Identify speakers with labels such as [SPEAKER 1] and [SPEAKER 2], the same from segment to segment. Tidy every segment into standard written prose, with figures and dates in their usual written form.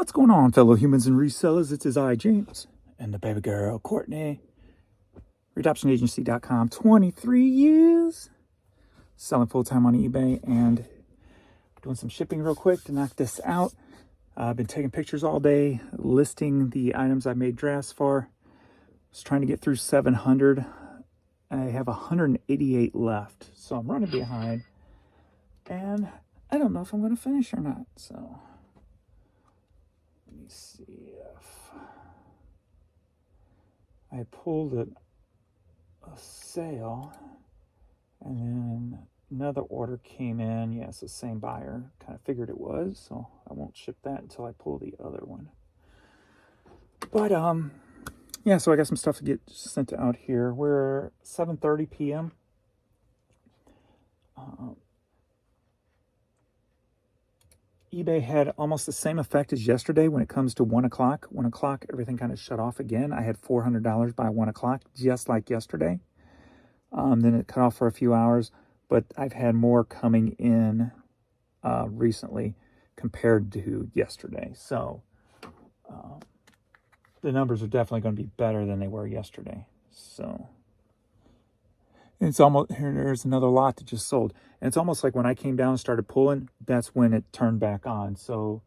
[SPEAKER 1] What's going on, fellow humans and resellers? It is I, James, and the baby girl, Courtney. ReadoptionAgency.com, 23 years. Selling full-time on eBay and doing some shipping real quick to knock this out. I've been taking pictures all day, listing the items I made drafts for. Was trying to get through 700. I have 188 left, so I'm running behind. And I don't know if I'm going to finish or not, so... Let me see if I pulled a sale and then another order came in. Yes, the same buyer. Kind of figured it was, so I won't ship that until I pull the other one. But yeah, so I got some stuff to get sent out here. We're 7:30 p.m. eBay had almost the same effect as yesterday when it comes to 1 o'clock. 1 o'clock, everything kind of shut off again. I had $400 by 1 o'clock, just like yesterday. Then it cut off for a few hours, but I've had more coming in recently compared to yesterday. So the numbers are definitely going to be better than they were yesterday. So it's almost, there's another lot that just sold. And it's almost like when I came down and started pulling, that's when it turned back on. So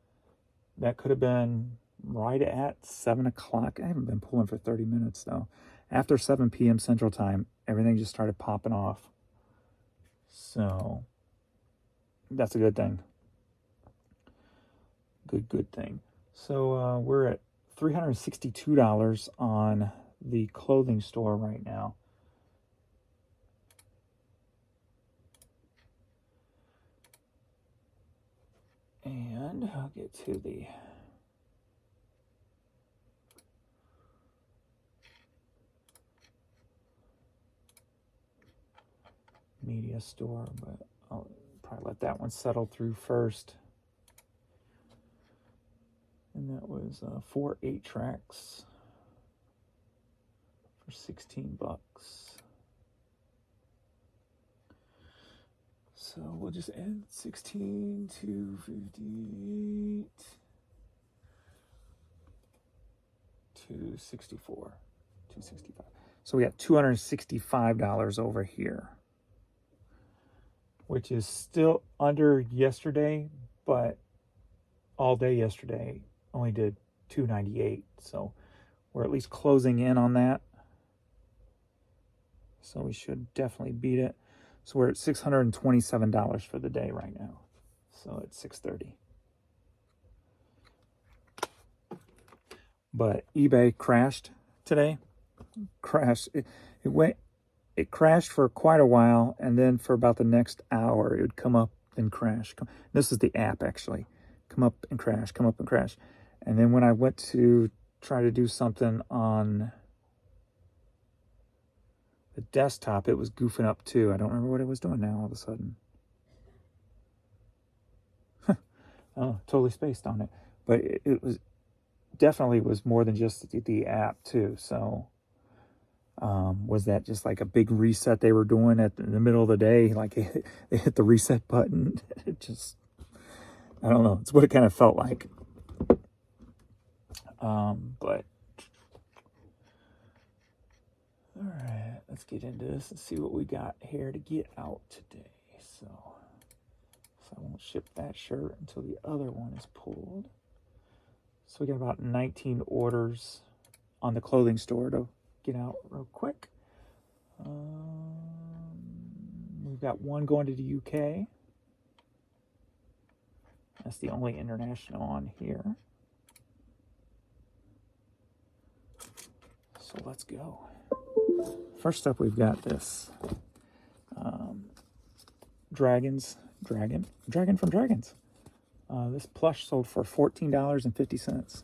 [SPEAKER 1] that could have been right at 7 o'clock. I haven't been pulling for 30 minutes though. After 7 p.m. Central Time, everything just started popping off. So that's a good thing. Good thing. So we're at $362 on the clothing store right now. And I'll get to the media store, but I'll probably let that one settle through first. And that was 4 8-tracks for $16. So we'll just add 16 to 58 to 64, 265. So we got $265 over here, which is still under yesterday, but all day yesterday only did $298. So we're at least closing in on that. So we should definitely beat it. So we're at $627 for the day right now. So it's 6:30. But eBay crashed today. Crashed. It crashed for quite a while, and then for about the next hour, it would come up and crash. This is the app actually. Come up and crash, come up and crash. And then when I went to try to do something on the desktop, it was goofing up too. I don't remember what it was doing now all of a sudden. Oh, totally spaced on it. But it was definitely was more than just the app too. So was that just like a big reset they were doing in the middle of the day? Like they hit the reset button. It just, I don't know. It's what it kind of felt like. But all right, let's get into this and see what we got here to get out today. So I won't ship that shirt until the other one is pulled. So we got about 19 orders on the clothing store to get out real quick. We've got one going to the UK. That's the only international on here. So let's go. First up, we've got this Dragon from Dragons. This plush sold for $14.50.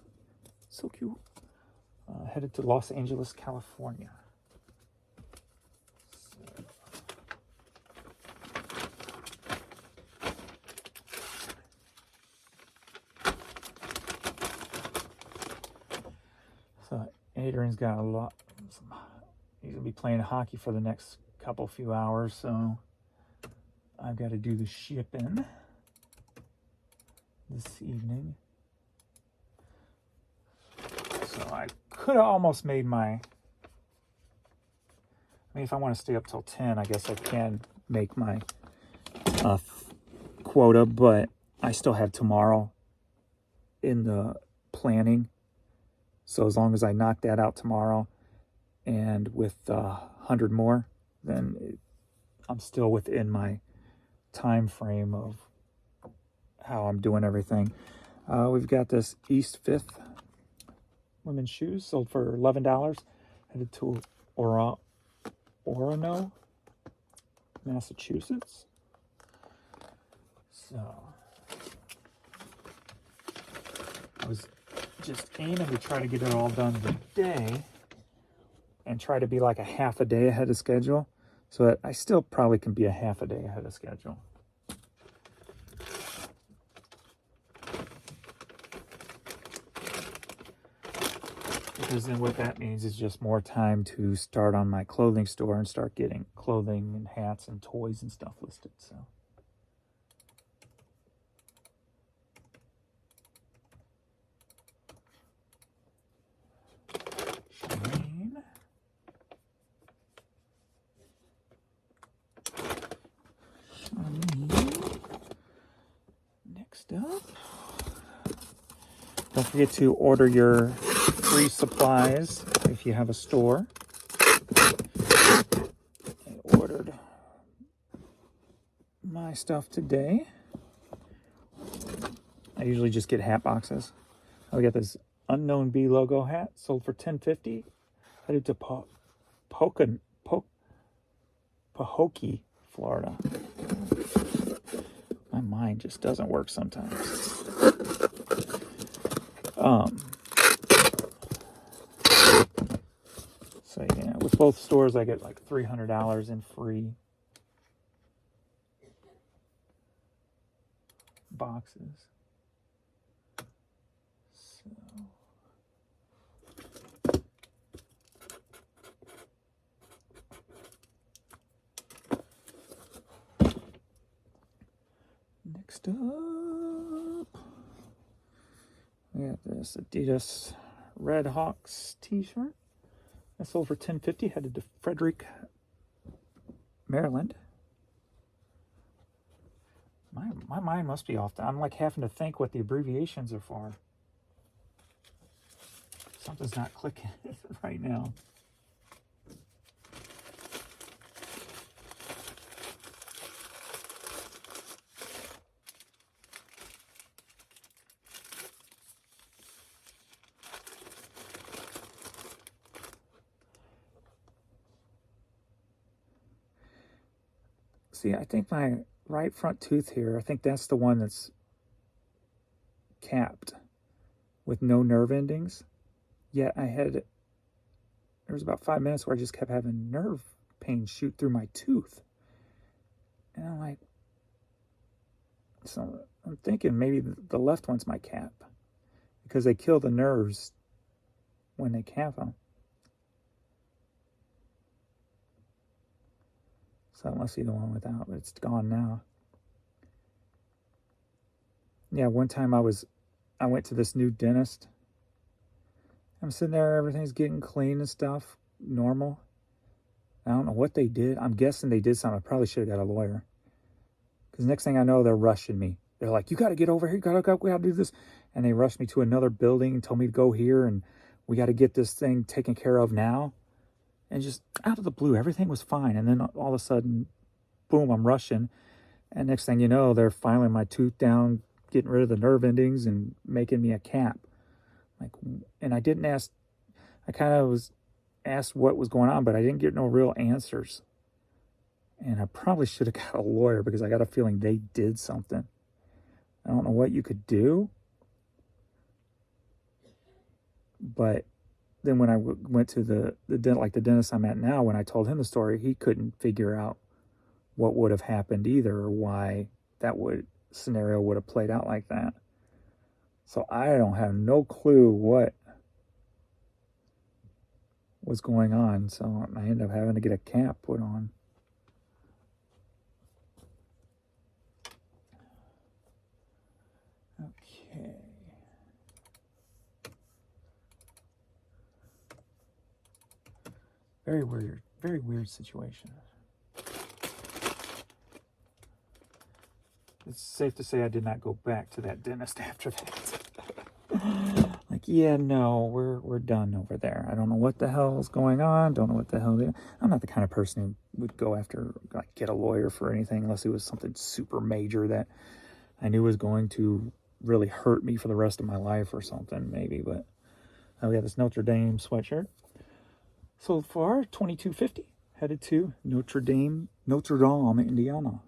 [SPEAKER 1] So cute. Headed to Los Angeles, California. So Adrian's got a lot. He's gonna be playing hockey for the next few hours, so I've got to do the shipping this evening. So I could have almost made my... I mean, if I want to stay up till 10, I guess I can make my quota, but I still have tomorrow in the planning. So as long as I knock that out tomorrow and with 100 more, then I'm still within my time frame of how I'm doing everything. We've got this East 5th women's shoes sold for $11. Headed to Orono, Massachusetts. So I was just aiming to try to get it all done today and try to be like a half a day ahead of schedule, so that I still probably can be a half a day ahead of schedule. Because then what that means is just more time to start on my clothing store and start getting clothing and hats and toys and stuff listed. So Shane. Next up, don't forget to order your free supplies if you have a store. I ordered my stuff today. I usually just get hat boxes. I got this Unknown Bee logo hat, sold for $10.50. Headed to Pahokee, Florida. My mind just doesn't work sometimes. So yeah, with both stores I get like $300 in free boxes. So next up, we got this Adidas Red Hawks t-shirt. I sold for $10.50, headed to Frederick, Maryland. My mind must be off. I'm like having to think what the abbreviations are for. Something's not clicking right now. See, I think my right front tooth here, I think that's the one that's capped with no nerve endings. Yet there was about 5 minutes where I just kept having nerve pain shoot through my tooth. And I'm like, so I'm thinking maybe the left one's my cap, because they kill the nerves when they cap them. So that must be the one without, but it's gone now. Yeah, one time I went to this new dentist. I'm sitting there, everything's getting clean and stuff, normal. I don't know what they did. I'm guessing they did something. I probably should have got a lawyer. Because next thing I know, they're rushing me. They're like, you got to get over here. We got to do this. And they rushed me to another building and told me to go here. And we got to get this thing taken care of now. And just out of the blue, everything was fine. And then all of a sudden, boom, I'm rushing. And next thing you know, they're filing my tooth down, getting rid of the nerve endings and making me a cap. And I didn't ask, I kind of was asked what was going on, but I didn't get no real answers. And I probably should have got a lawyer, because I got a feeling they did something. I don't know what you could do. But then when I went to the dentist I'm at now, when I told him the story, he couldn't figure out what would have happened either, or why that scenario would have played out like that. So I don't have no clue what was going on. So I ended up having to get a cap put on. Okay. very weird situation. It's safe to say I did not go back to that dentist after that. Like, yeah, no, we're done over there. I don't know what the hell is going on. Don't know what the hell. I'm not the kind of person who would go after, like, get a lawyer for anything unless it was something super major that I knew was going to really hurt me for the rest of my life or something, maybe. But we have this Notre Dame sweatshirt. So far, $22.50. Headed to Notre Dame, Indiana.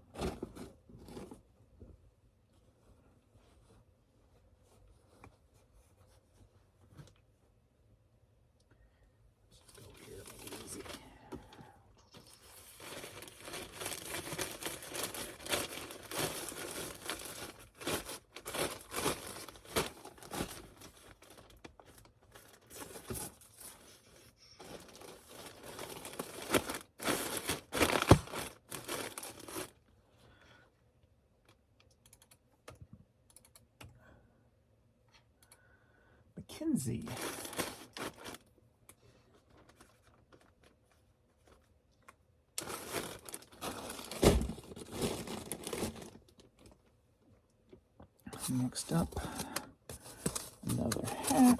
[SPEAKER 1] McKinsey. Next up, another hat.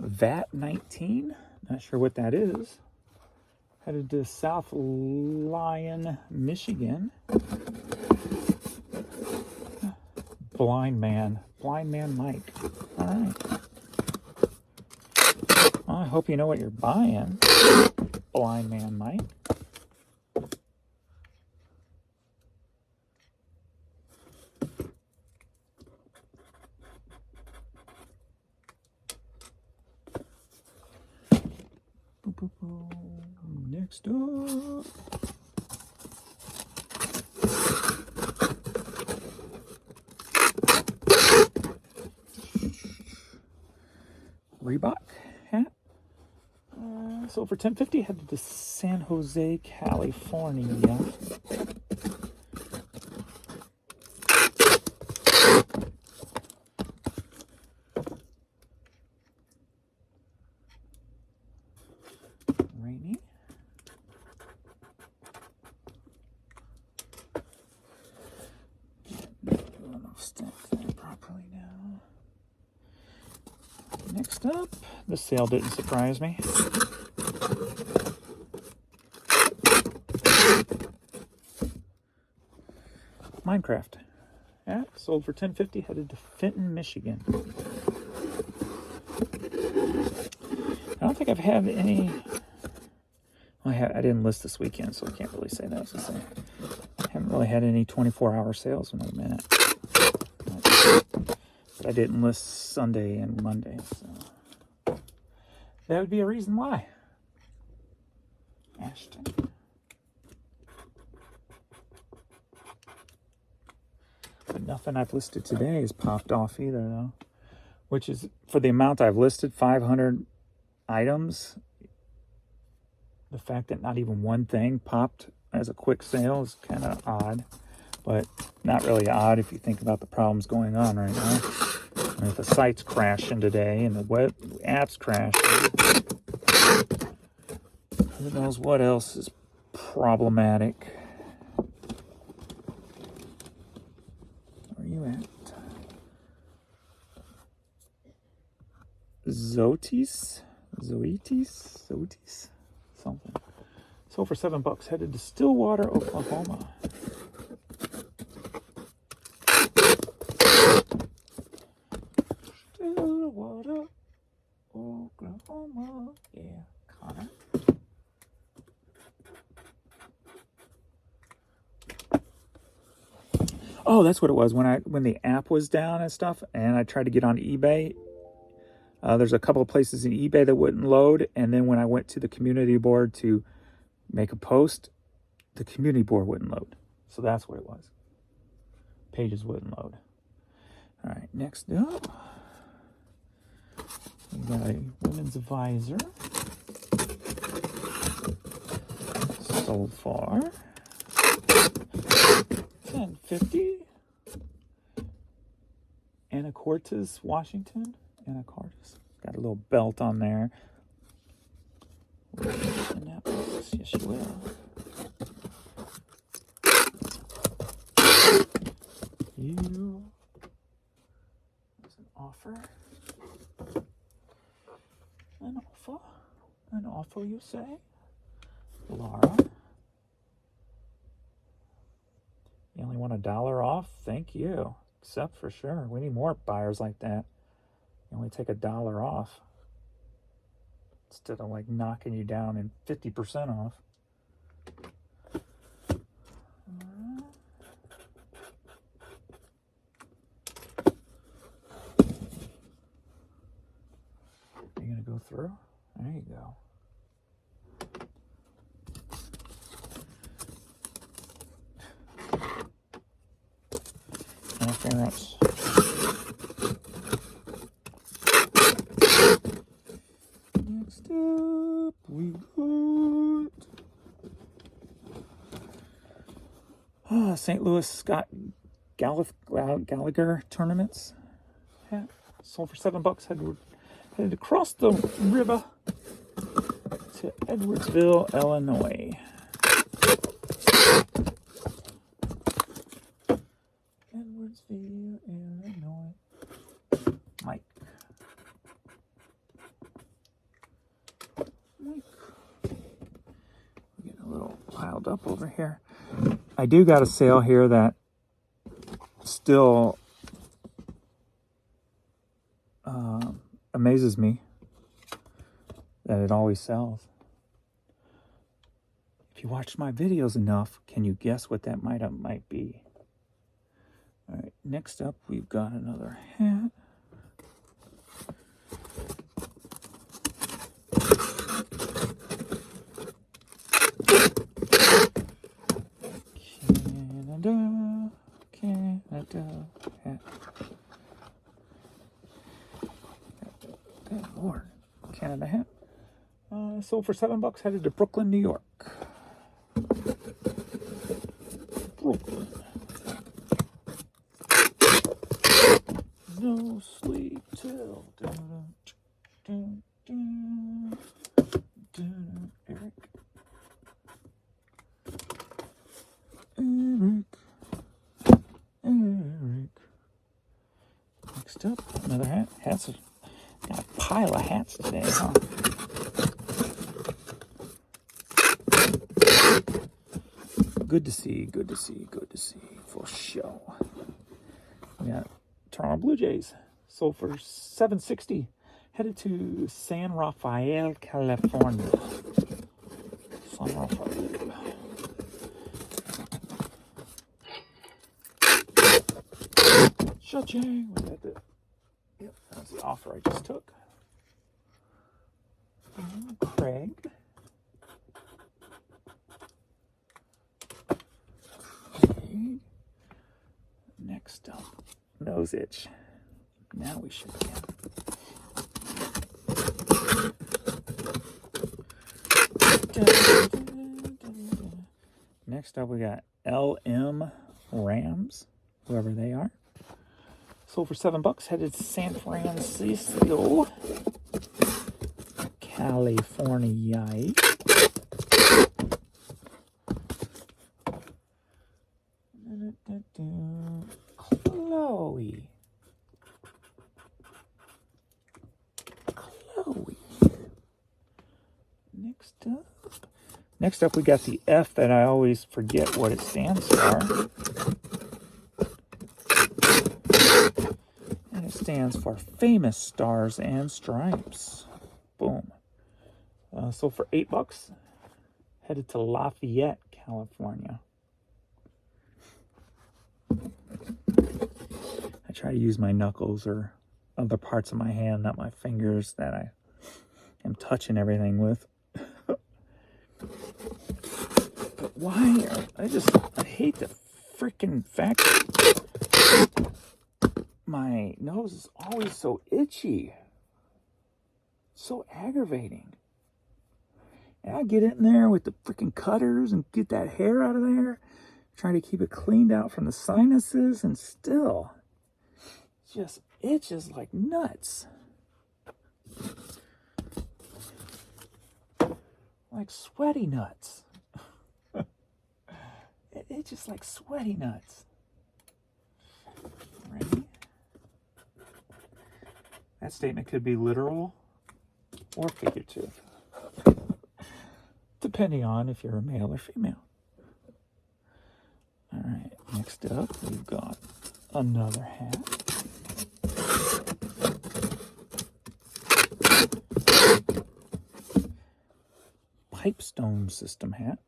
[SPEAKER 1] VAT 19. Not sure what that is. Headed to South Lyon, Michigan. Blind man Mike. All right. Well, I hope you know what you're buying, Blind man Mike. Next up, Reebok hat. Sold for $10.50. Headed to San Jose, California. Rainy. I'll stack that properly now. Next up, the sale didn't surprise me. Minecraft. Yeah, sold for $10.50. Headed to Fenton, Michigan. I don't think I've had any. Well, I didn't list this weekend, so I can't really say that. I haven't really had any 24-hour sales in a minute. But I didn't list Sunday and Monday, so that would be a reason why. Ashton. But nothing I've listed today has popped off either, though. Which is, for the amount I've listed, 500 items, the fact that not even one thing popped as a quick sale is kind of odd. But not really odd if you think about the problems going on right now. I mean, if the site's crashing today and the web apps crashing, who knows what else is problematic. Where are you at? Zoetis, something. Sold for $7. Headed to Stillwater, Oklahoma. Stillwater, Oklahoma. Yeah, Connor. Oh, that's what it was. When the app was down and stuff, and I tried to get on eBay. There's a couple of places in eBay that wouldn't load, and then when I went to the community board to make a post, the community board wouldn't load. So that's what it was. Pages wouldn't load. All right, next up, we got a women's visor. Sold for $10.50. And Anacortes, Washington. Anacortes. Got a little belt on there. Yes, you will. You. There's an offer. An offer. An offer, you say? Laura. You only want $1 off? Thank you. Accept for sure. We need more buyers like that. You only take $1 off. Instead of like knocking you down and 50% off. Are you going to go through? There you go. Interference. Next up, we got St. Louis Scott Gallagher tournaments. Hat sold for $7. Headed across the river to Edwardsville, Illinois. Edwardsville, Illinois. Mike. We're getting a little piled up over here. I do got a sale here that still amazes me that it always sells. If you watched my videos enough, can you guess what that might be? All right, next up we've got another hat. Canada hat. Good Lord. Canada hat. Sold for $7, headed to Brooklyn, New York. Brooklyn. No sleep till Eric. Next up, another hat. Hats. Got a pile of hats today, huh? Good to see, good to see, good to see, for sure. We got Toronto Blue Jays, sold for $7.60, headed to San Rafael, California. San Rafael. Cha-ching! Yep, that's the offer I just took. Craig. Next up, nose itch. Now we should get. Next up, we got LM Rams, whoever they are. Sold for $7, headed to San Francisco, California. Chloe. Next up, we got the F that I always forget what it stands for. And it stands for Famous Stars and Stripes. Boom. Sold for $8, headed to Lafayette, California. I try to use my knuckles or other parts of my hand, not my fingers that I am touching everything with. But why? I hate the freaking fact that my nose is always so itchy. So aggravating. And I get in there with the freaking cutters and get that hair out of there. Trying to keep it cleaned out from the sinuses, and still just itches like nuts. Like sweaty nuts. It itches like sweaty nuts. Ready? That statement could be literal or figurative, depending on if you're a male or female. All right, next up, we've got another hat. Pipestone system hat.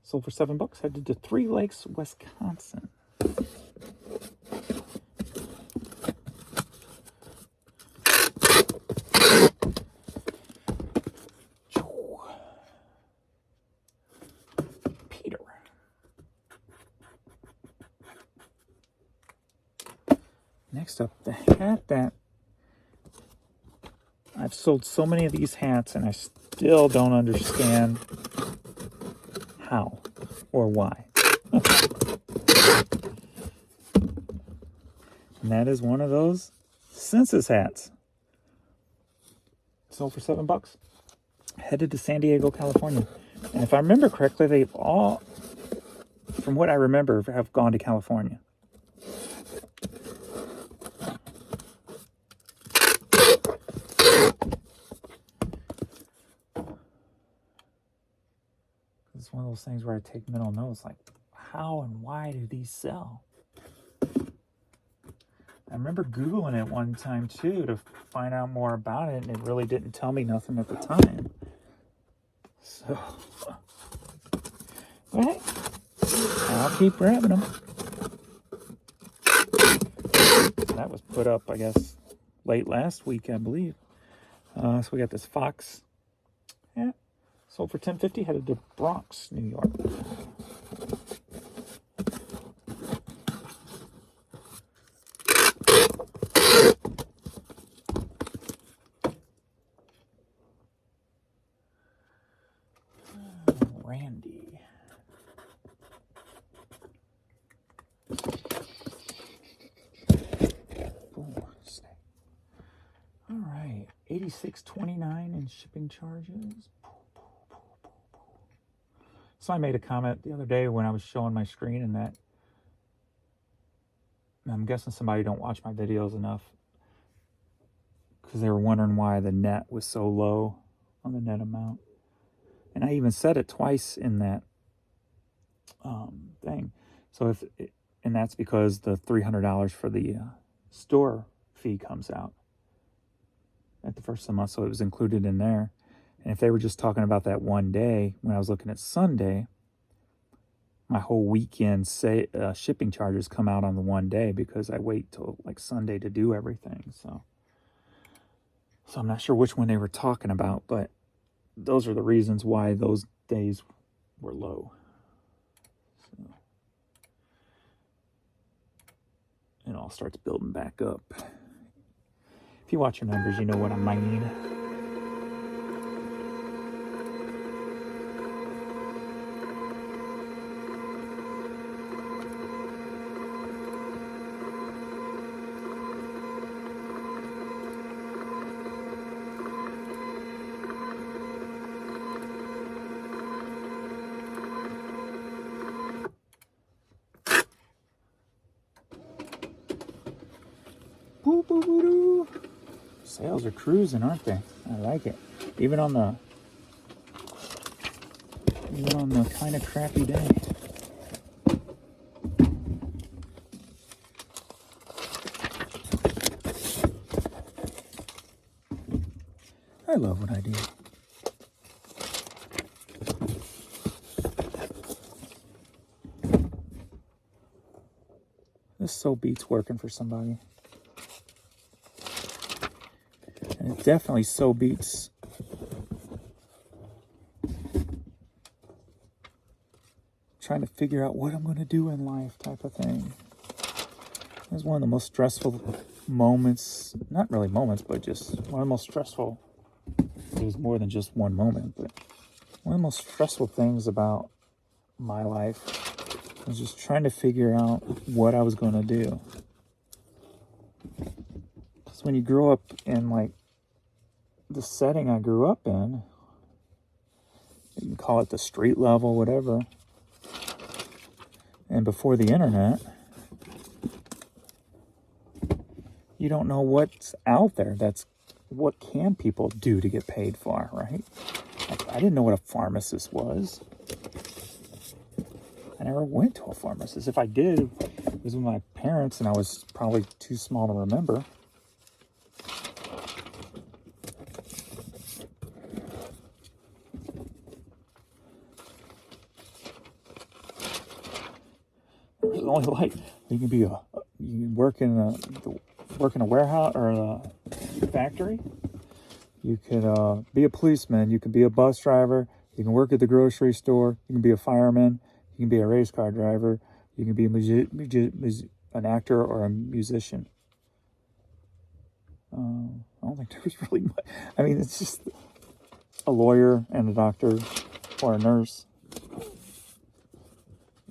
[SPEAKER 1] Sold for $7. Headed to 3 Lakes, Wisconsin. Peter. Next up, the hat that I've sold so many of these hats and I still don't understand how or why. And that is one of those census hats. Sold for $7. Headed to San Diego, California. And if I remember correctly, they've all, from what I remember, have gone to California. It's one of those things where I take mental notes, like, how and why do these sell? I remember Googling it one time, too, to find out more about it, and it really didn't tell me nothing at the time. So, but I'll keep grabbing them. That was put up, I guess, late last week, I believe. So we got this Fox hat. Sold for $10.50, headed to Bronx, New York. Randy. All right, $86.29 in shipping charges. So I made a comment the other day when I was showing my screen, and that I'm guessing somebody don't watch my videos enough because they were wondering why the net was so low on the net amount. And I even said it twice in that thing. So and that's because the $300 for the store fee comes out at the first of the month, so it was included in there. And if they were just talking about that one day, when I was looking at Sunday, my whole weekend shipping charges come out on the one day because I wait till like Sunday to do everything. So I'm not sure which one they were talking about, but those are the reasons why those days were low. So it all starts building back up. If you watch your numbers, you know what I mean. Boo, boo, boo, doo. Sales are cruising, aren't they? I like it. Even on the kind of crappy day. I love what I do. This so beats working for somebody. And it definitely so beats trying to figure out what I'm going to do in life type of thing. It was one of the most stressful moments, not really moments, but just one of the most stressful, it was more than just one moment, but one of the most stressful things about my life was just trying to figure out what I was going to do. when you grow up in like the setting I grew up in, you can call it the street level, whatever, and before the internet, you don't know what's out there. That's what can people do to get paid for, right? Like, I didn't know what a pharmacist was. I never went to a pharmacist. If I did, it was with my parents, and I was probably too small to remember. There's only like you can work in a warehouse or a factory. You could be a policeman. You could be a bus driver. You can work at the grocery store. You can be a fireman. You can be a race car driver. You can be an actor or a musician. I don't think there's really much. I mean, it's just a lawyer and a doctor or a nurse.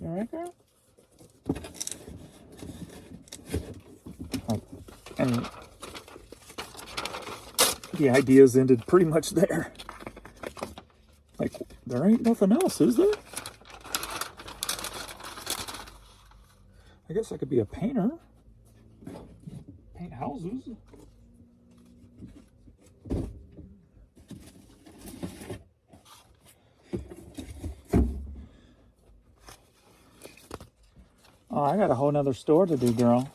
[SPEAKER 1] You all right, girl? And the ideas ended pretty much there. Like, there ain't nothing else, is there? I guess I could be a painter. Paint houses. Oh, I got a whole nother store to do, girl.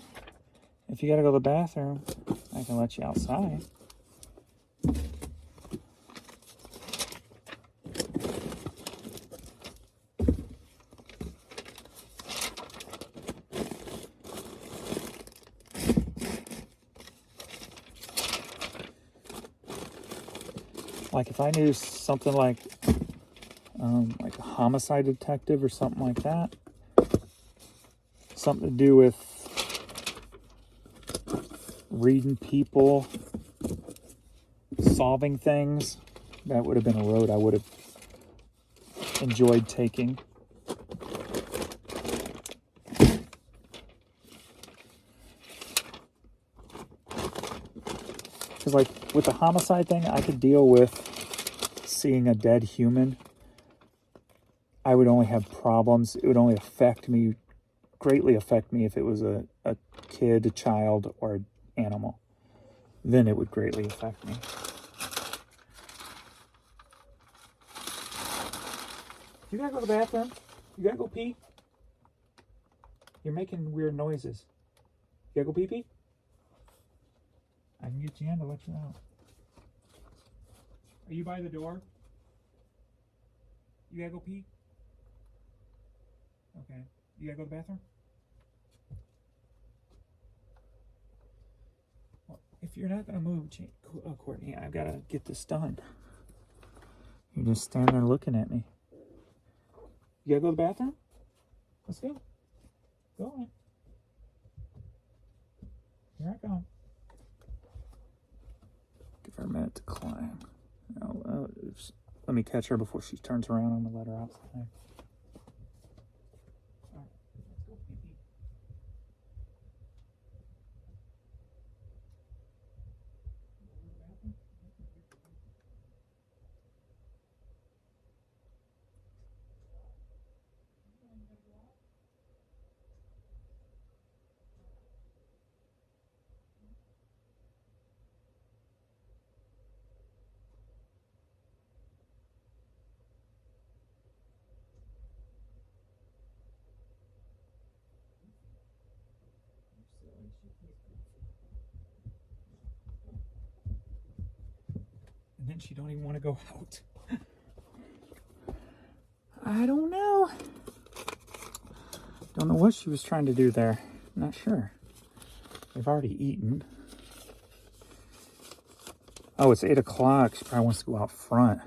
[SPEAKER 1] If you gotta go to the bathroom, I can let you outside. Like if I knew something like a homicide detective or something like that, something to do with reading people, solving things, that would have been a road I would have enjoyed taking. Because like with the homicide thing, I could deal with seeing a dead human. I would only have problems. It would only greatly affect me if it was a kid, a child, or an animal. Then it would greatly affect me. You gotta go to the bathroom? You gotta go pee? You're making weird noises. You gotta go pee-pee? I can get you in to let you know. Are you by the door? You gotta go pee? Okay. You gotta go to the bathroom? Well, if you're not gonna move, Courtney, I've gotta get this done. You're just standing there looking at me. You gotta go to the bathroom? Let's go. Go on. Here I go. Give her a minute to climb. Let me catch her before she turns around. I'm gonna let her outside. And then she don't even want to go out. I don't know. Don't know what she was trying to do there. Not sure. They've already eaten. Oh, it's 8 o'clock. She probably wants to go out front.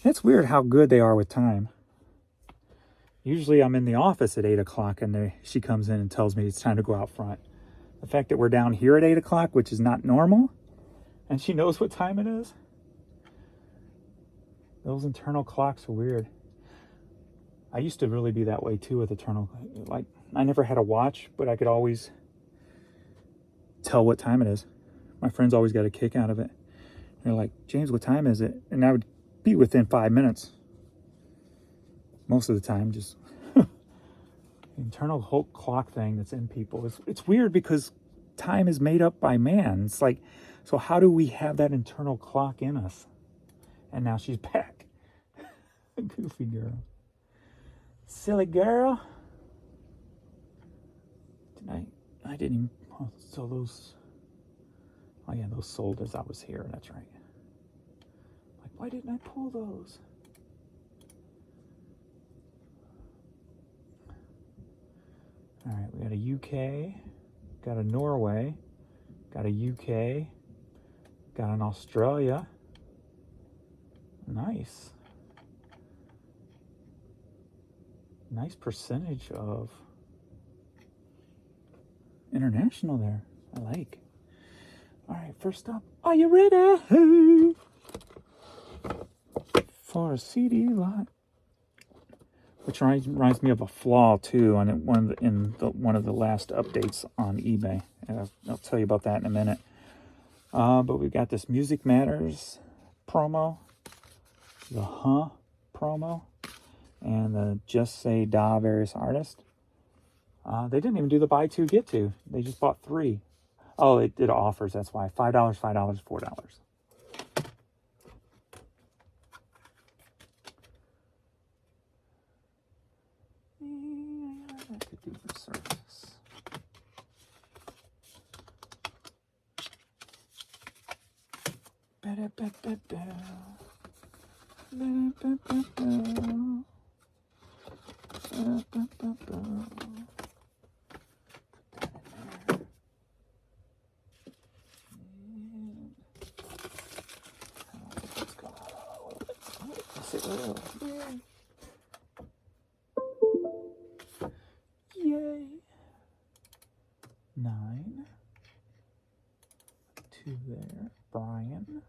[SPEAKER 1] It's weird how good they are with time. Usually I'm in the office at 8 o'clock and she comes in and tells me it's time to go out front. The fact that we're down here at 8 o'clock, which is not normal, and she knows what time it is. Those internal clocks are weird. I used to really be that way too with internal. Like, I never had a watch, but I could always tell what time it is. My friends always got a kick out of it. They're like, James, what time is it? And I would be within 5 minutes. Most of the time, just internal whole clock thing that's in people. It's weird because time is made up by man. It's like, so how do we have that internal clock in us? And now she's back. Goofy girl. Silly girl. I didn't even, oh, so those, oh yeah, those sold as I was here, that's right. Like, why didn't I pull those? All right, we got a UK, got a Norway, got a UK, got an Australia. Nice. Nice percentage of international there. I like. All right, first up, are you ready for a CD lot? Which reminds me of a Flaw too, on one of the last updates on eBay. I'll tell you about that in a minute. But we've got this Music Matters promo, the promo, and the Just Say Da various artists. They didn't even do the buy two get two. They just bought 3. Oh, it did offers. That's why $5, $5, $4. I could do for service. Yay. 9. 2 there. Brian.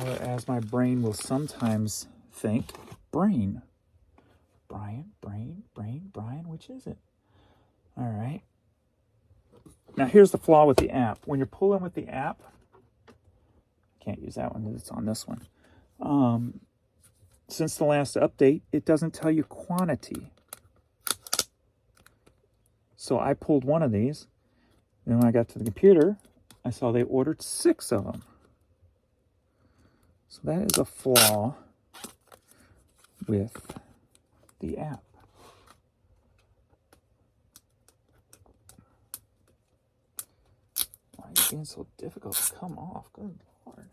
[SPEAKER 1] Or as my brain will sometimes think, brain. Brian, Brian, which is it? All right. Now here's the flaw with the app. When you're pulling with the app, can't use that one, it's on this one. Since the last update, it doesn't tell you quantity. So I pulled one of these, and when I got to the computer, I saw they ordered 6 of them. So that is a flaw with the app. Why are you being so difficult to come off? Good Lord.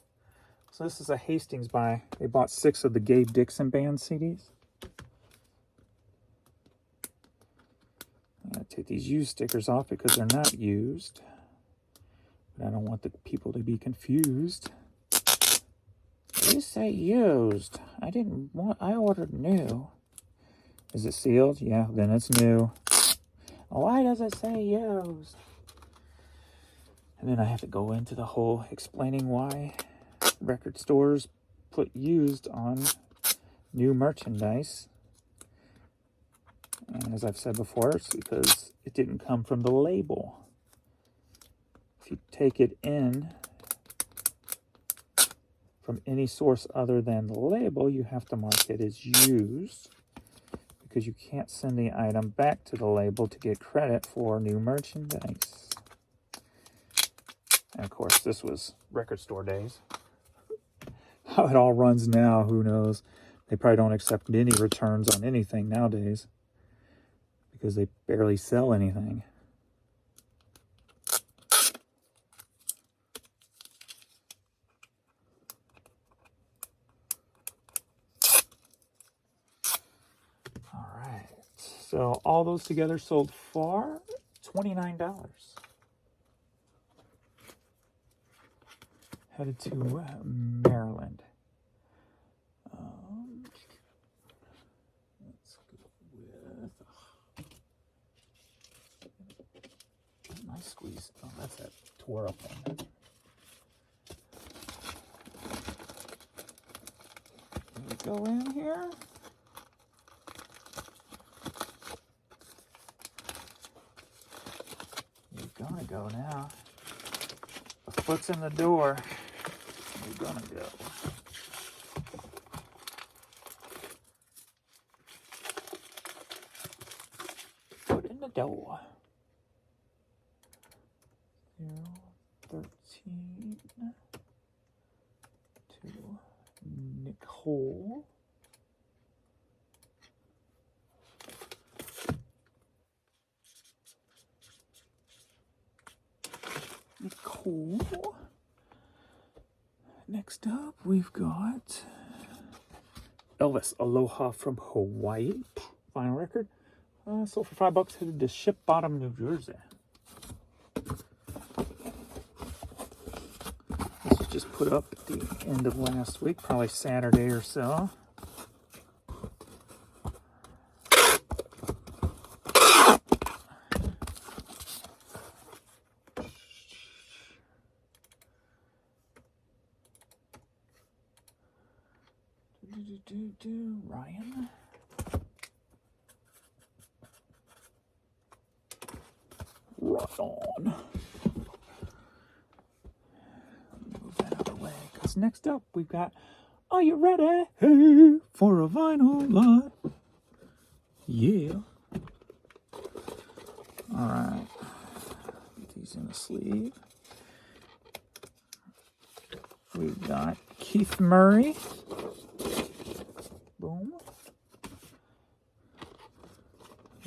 [SPEAKER 1] So this is a Hastings buy. They bought 6 of the Gabe Dixon Band CDs. I'm going to take these used stickers off because they're not used. But I don't want the people to be confused. You say used. I ordered new. Is it sealed? Yeah, then it's new. Why does it say used? And then I have to go into the whole explaining why record stores put used on new merchandise. And as I've said before, it's because it didn't come from the label. If you take it in from any source other than the label, you have to mark it as used because you can't send the item back to the label to get credit for new merchandise. And of course, this was record store days. How it all runs now, who knows? They probably don't accept any returns on anything nowadays because they barely sell anything. All right. So all those together sold for $29. Headed to Maryland. Let's go with nice squeeze. Oh, that's that tore up one. Here we go in here. go now. The foot's in the door. We're gonna go. Foot in the door. 013 to Nicole. Nicole. Next up, we've got Elvis Aloha from Hawaii. Vinyl record. Sold for $5. Headed to Ship Bottom, New Jersey. This was just put up at the end of last week, probably Saturday or so. Ryan. Right on. Move that out of the way, because next up we've got, are you ready? Hey, for a vinyl lot. Yeah. All right. Put these in the sleeve. We've got Keith Murray. Boom.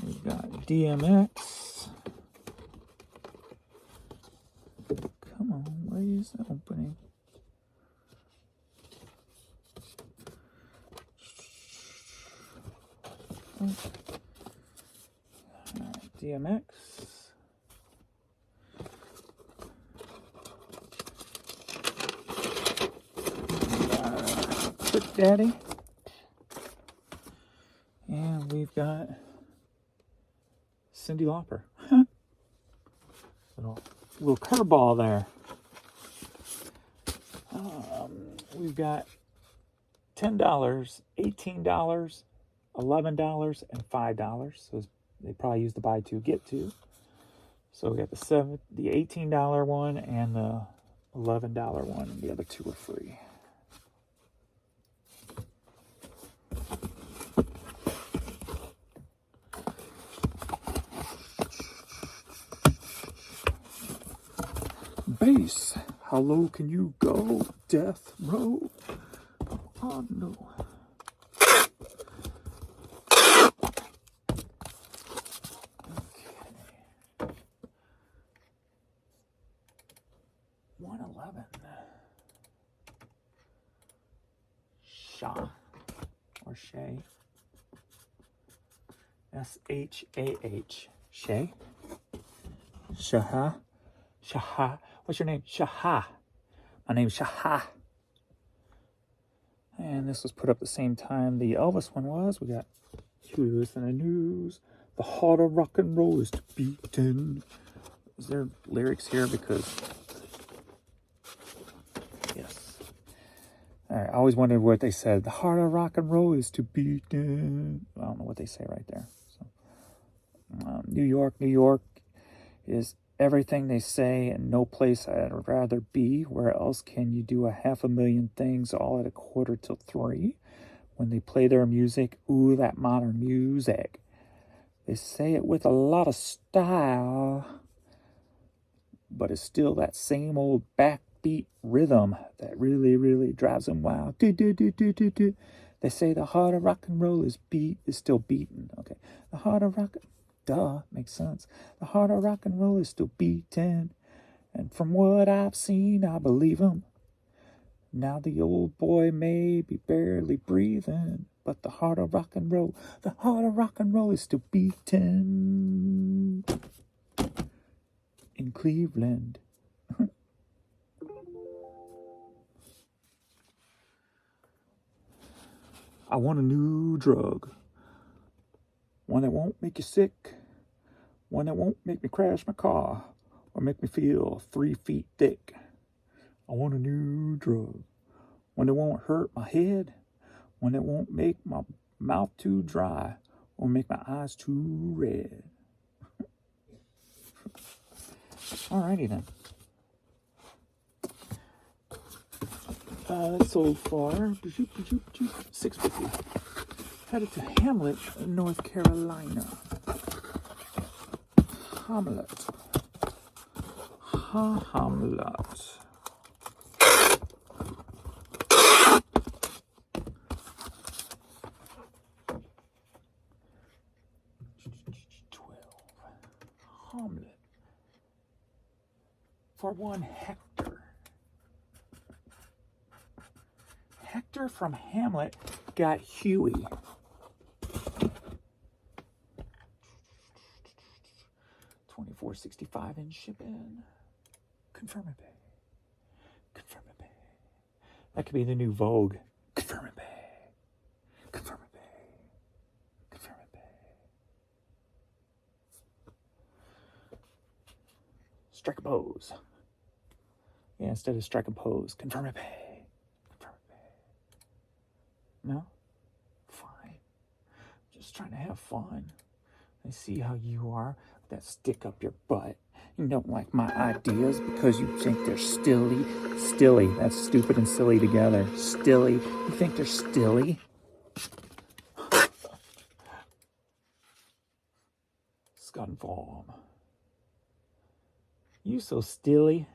[SPEAKER 1] We've got DMX. Come on, where is the opening? Oh. All right, DMX. Trick Daddy. And we've got Cyndi Lauper. little curveball there. We've got $10, $18, $11, and $5. So they probably use the buy two, get two. So we got the $18 one and the $11 one, and the other two are free. Bass, how low can you go? Death row. Oh no. Okay. 111. Shah or Shay. S-H-A-H. Shay. Shaha. Shaha. What's your name? Shaha. My name's Shaha. And this was put up the same time the Elvis one was. We got Here's the News. The heart of rock and roll is to beaten. Is there lyrics here? Because yes. Alright, I always wondered what they said. The heart of rock and roll is to beaten. I don't know what they say right there. So, New York, New York is everything they say, and no place I'd rather be. Where else can you do 500,000 things all at 2:45? When they play their music, ooh, that modern music. They say it with a lot of style, but it's still that same old backbeat rhythm that really, really drives them wild. Do, do, do, do, do, do. They say the heart of rock and roll is still beating. Okay, the heart of rock. Duh, makes sense. The heart of rock and roll is still beating. And from what I've seen, I believe him. Now the old boy may be barely breathing, but the heart of rock and roll is still beating. In Cleveland. I want a new drug. One that won't make you sick. One that won't make me crash my car or make me feel 3 feet thick. I want a new drug. One that won't hurt my head. One that won't make my mouth too dry or make my eyes too red. Alrighty then. So far, $6.50. Headed to Hamlet, North Carolina. Hamlet. Hamlet. Hamlet. For one Hector. Hector from Hamlet got Huey. $24.65 in shipping. Confirm and pay. Confirm and pay. That could be the new Vogue. Confirm and pay. Confirm and pay. Confirm and pay. Strike a pose. Yeah, instead of strike a pose, confirm and pay. Confirm and pay. No? Fine. Just trying to have fun. I see how you are. That stick up your butt. You don't like my ideas because you think they're stilly. Stilly. That's stupid and silly together. Stilly. You think they're stilly? Scunform. You so stilly.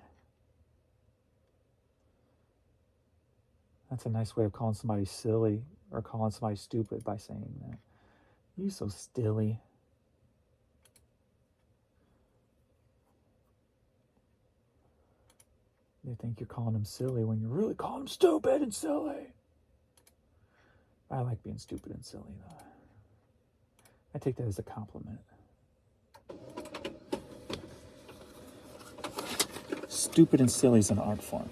[SPEAKER 1] That's a nice way of calling somebody silly or calling somebody stupid by saying that. You so stilly. They think you're calling them silly when you're really calling them stupid and silly. I like being stupid and silly, though. I take that as a compliment. Stupid and silly is an art form.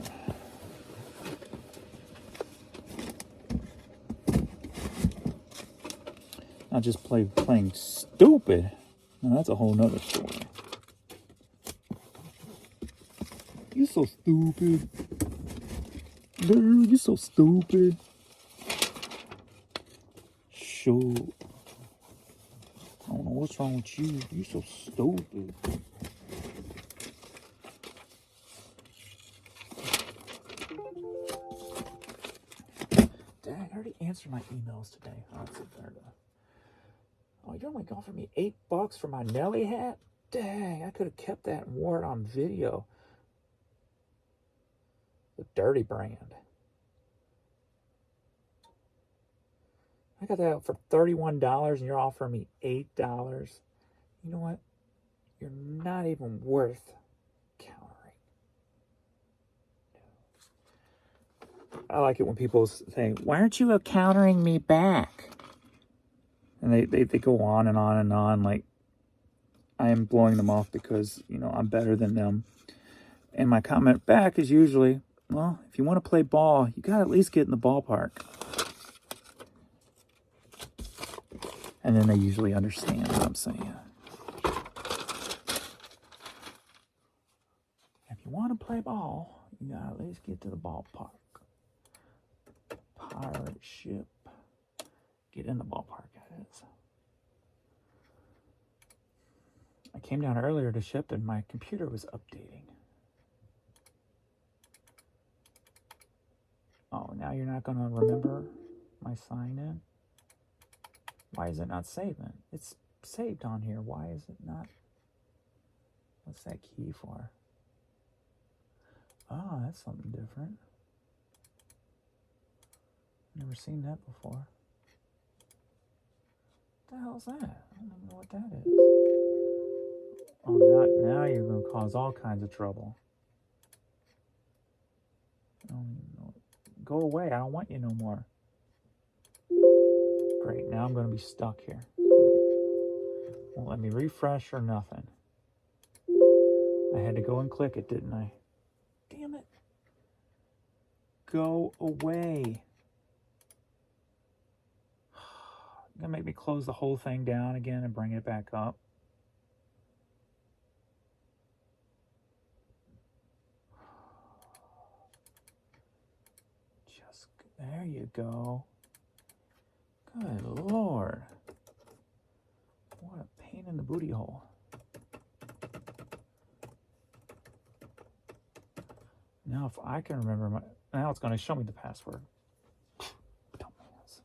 [SPEAKER 1] Not just playing stupid. Now that's a whole nother story. You so stupid. Girl, you so stupid. Sure. I don't know what's wrong with you. You so stupid. Dang, I already answered my emails today. Oh, it's there. Oh, you're only going for me $8 for my Nelly hat? Dang, I could have kept that and wore it on video. The dirty brand. I got that for $31 and you're offering me $8. You know what? You're not even worth countering. I like it when people say, why aren't you countering me back? And they go on and on and on like I am blowing them off because, you know, I'm better than them. And my comment back is usually, well, if you want to play ball, you got to at least get in the ballpark. And then they usually understand what I'm saying. If you want to play ball, you got to at least get to the ballpark. Pirate ship. Get in the ballpark, that is. I came down earlier to ship and my computer was updating. Oh, now you're not going to remember my sign-in? Why is it not saving? It's saved on here. Why is it not? What's that key for? Oh, that's something different. Never seen that before. What the hell is that? I don't even know what that is. Oh, now you're going to cause all kinds of trouble. I don't even know. Go away. I don't want you no more. Great. Now I'm going to be stuck here. Won't let me refresh or nothing. I had to go and click it, didn't I? Damn it. Go away. You're going to make me close the whole thing down again and bring it back up. Just, there you go. Good Lord. What a pain in the booty hole. Now if I can remember my... Now it's going to show me the password. Dumbass.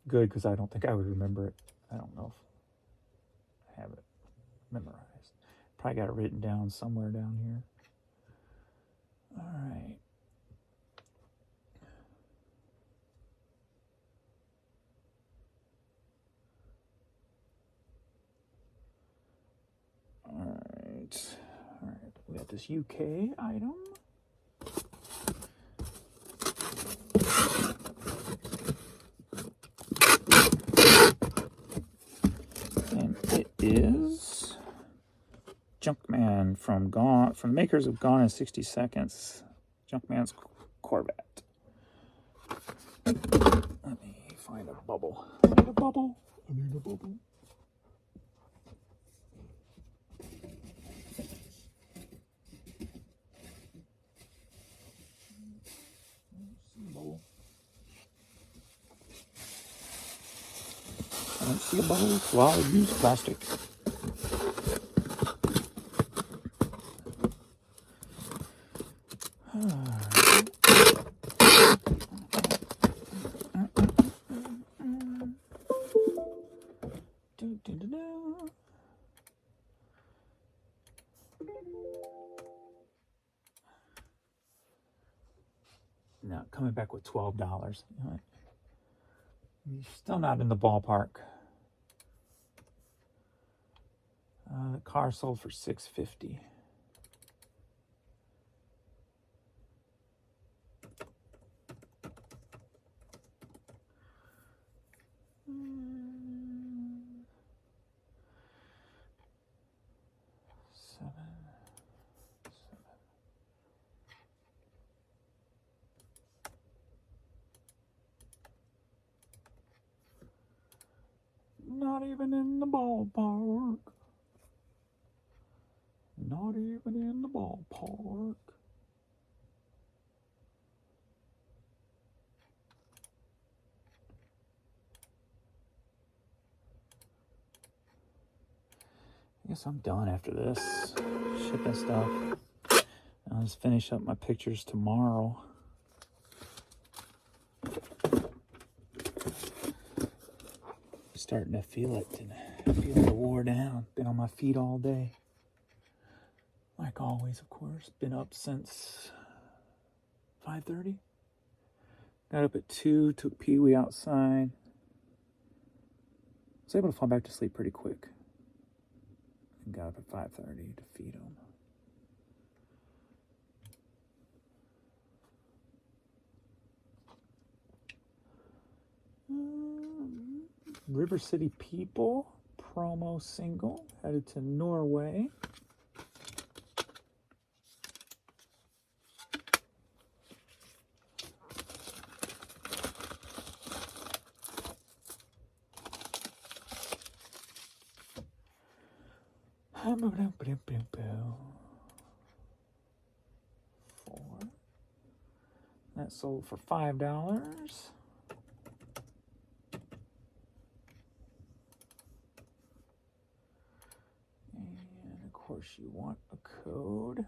[SPEAKER 1] Good, because I don't think I would remember it. I don't know if I have it memorized. Probably got it written down somewhere down here. All right. All right. We got this UK item. And it is Junkman from the makers of Gone in 60 Seconds. Junkman's Corvette. Let me find a bubble. I need a bubble. I don't see a bubble. Well, I use plastic. No, coming back with $12. You know what? You're still not in the ballpark. The car sold for $650. Not even in the ballpark. Not even in the ballpark. I guess I'm done after this. Shipping stuff. I'll just finish up my pictures tomorrow. Starting to feel it and feel the wore down. Been on my feet all day. Like always, of course. Been up since 5:30. Got up at 2, took Pee-wee outside. Was able to fall back to sleep pretty quick. And got up at 5:30 to feed him. River City People promo single headed to Norway. That sold for $5. And of course you want a code.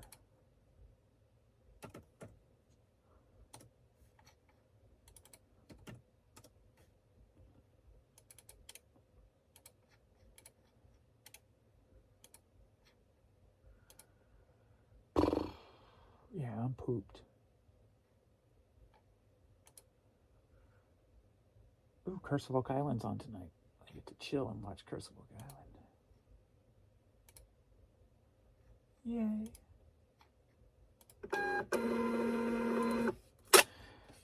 [SPEAKER 1] Yeah, I'm pooped. Ooh, Curse of Oak Island's on tonight. I get to chill and watch Curse of Oak Island. Yay.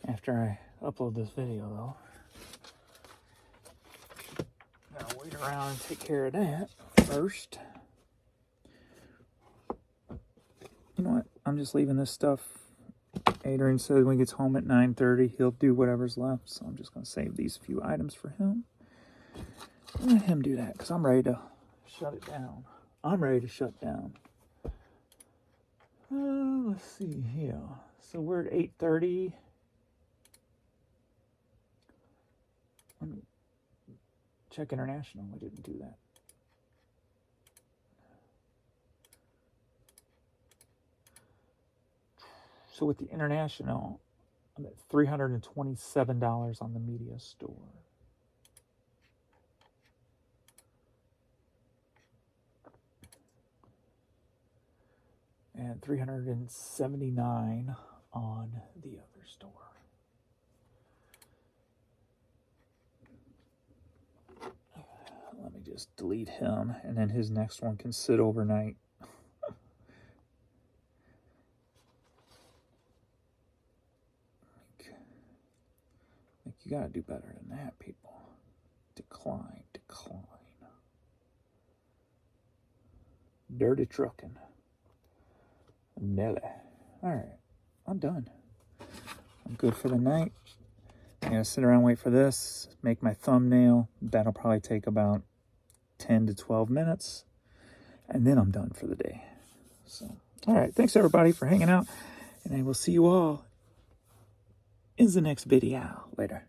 [SPEAKER 1] After I upload this video, though, gotta wait around and take care of that first. You know what? I'm just leaving this stuff. Adrian said when he gets home at 9:30, he'll do whatever's left. So I'm just going to save these few items for him. And let him do that because I'm ready to shut it down. Let's see here. So we're at 8:30. Let me check international. We didn't do that. So with the international, I'm at $327 on the media store. And $379 on the other store. Let me just delete him, and then his next one can sit overnight. I think you gotta do better than that, people. Decline, decline. Dirty trucking. Nelly. Alright, I'm done. I'm good for the night. I'm gonna sit around and wait for this, make my thumbnail. That'll probably take about 10 to 12 minutes, and then I'm done for the day. So, all right, thanks everybody for hanging out, and I will see you all in the next video. Later.